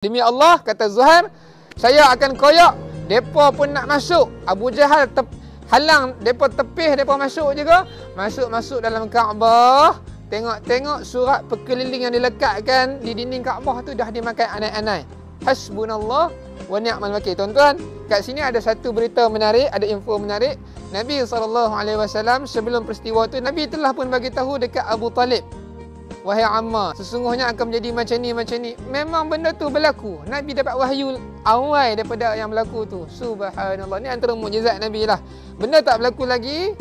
Demi Allah, kata Zuhair, saya akan koyak. Mereka pun nak masuk. Abu Jahal halang mereka, tepih mereka masuk juga. Masuk dalam Kaabah. Tengok surat perkeliling yang dilekatkan di dinding Kaabah tu dah dimakan anai-anai. Hasbunallah wa ni'mal wakil. Tuan-tuan, kat sini ada satu berita menarik, ada info menarik. Nabi SAW sebelum peristiwa tu, Nabi telah pun bagi tahu dekat Abu Talib. Wahai Ammar, sesungguhnya akan menjadi macam ni. Memang benda tu berlaku. Nabi dapat wahyu awal daripada yang berlaku tu. Subhanallah. Ni antara mukjizat Nabi lah. Benda tak berlaku lagi,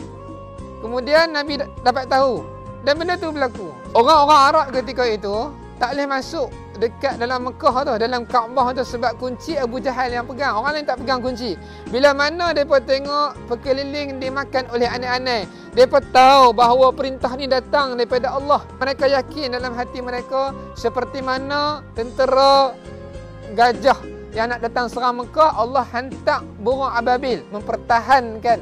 kemudian Nabi dapat tahu. Dan benda tu berlaku. Orang-orang Arab ketika itu tak boleh masuk dekat dalam Mekah tu, dalam Kaabah tu, sebab kunci Abu Jahal yang pegang. Orang lain tak pegang kunci. Bila mana mereka tengok perkeliling dimakan oleh anai-anai, mereka tahu bahawa perintah ni datang daripada Allah. Mereka yakin dalam hati mereka seperti mana tentera gajah yang nak datang serang Mekah, Allah hantar burung ababil mempertahankan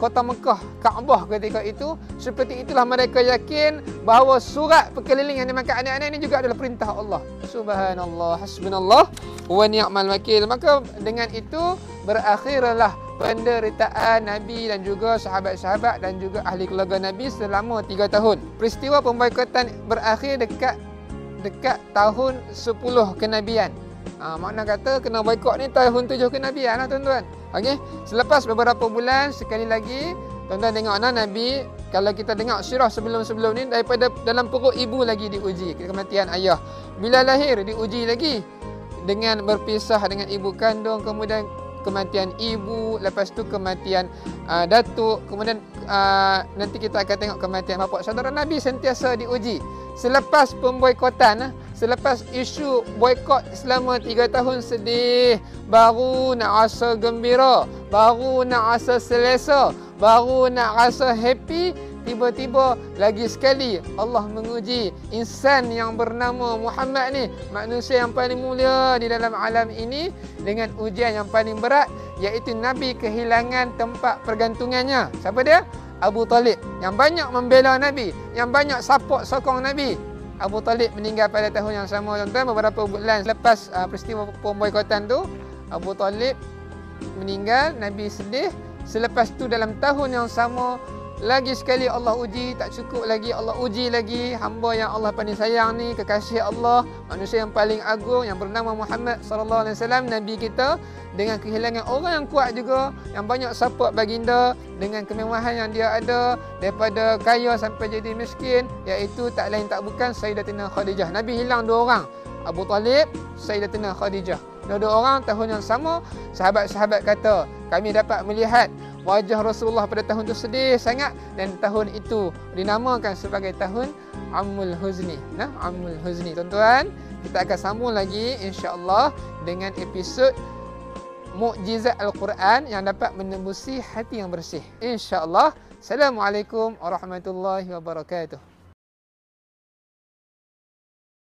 kota Mekah, Kaabah ketika itu. Seperti itulah mereka yakin bahawa surat perkeliling yang dimakan anak-anak ini juga adalah perintah Allah. Subhanallah, hasbunallah wa ni'mal wakil. Maka dengan itu berakhirlah penderitaan Nabi dan juga sahabat-sahabat dan juga ahli keluarga Nabi selama 3 tahun. Peristiwa pemboikotan berakhir dekat tahun 10 kenabian. Makna kata kena boikot ni tahun 7 kenabian lah, tuan-tuan. Okey, selepas beberapa bulan, sekali lagi tuan-tuan tengok Nabi, kalau kita dengar sirah sebelum-sebelum ni, daripada dalam perut ibu lagi diuji kematian ayah. Bila lahir diuji lagi dengan berpisah dengan ibu kandung, kemudian kematian ibu, lepas tu kematian datuk, kemudian nanti kita akan tengok kematian bapa saudara. Nabi sentiasa diuji. Selepas pemboikotan, selepas isu boikot selama 3 tahun sedih, baru nak rasa gembira, baru nak rasa selesa, baru nak rasa happy, tiba-tiba lagi sekali Allah menguji insan yang bernama Muhammad ni, manusia yang paling mulia di dalam alam ini, dengan ujian yang paling berat, iaitu Nabi kehilangan tempat pergantungannya. Siapa dia? Abu Talib, yang banyak membela Nabi, yang banyak support sokong Nabi. Abu Talib meninggal pada tahun yang sama, tuan-tuan. Beberapa bulan selepas peristiwa pemboikotan tu, Abu Talib meninggal. Nabi sedih. Selepas tu dalam tahun yang sama, lagi sekali Allah uji. Tak cukup lagi, Allah uji lagi hamba yang Allah paling sayang ni, kekasih Allah, manusia yang paling agung yang bernama Muhammad SAW, Nabi kita, dengan kehilangan orang yang kuat juga, yang banyak support baginda, dengan kemewahan yang dia ada, daripada kaya sampai jadi miskin, iaitu tak lain tak bukan Sayyidatina Khadijah. Nabi hilang 2 orang, Abu Talib, Sayyidatina Khadijah. Dua orang tahun yang sama. Sahabat-sahabat kata, kami dapat melihat wajah Rasulullah pada tahun itu sedih sangat, dan tahun itu dinamakan sebagai tahun Ammul Huzni. Ammul Huzni. Tuan-tuan, kita akan sambung lagi insya-Allah dengan episod mukjizat Al-Quran yang dapat menembusi hati yang bersih. Insya-Allah. Assalamualaikum warahmatullahi wabarakatuh.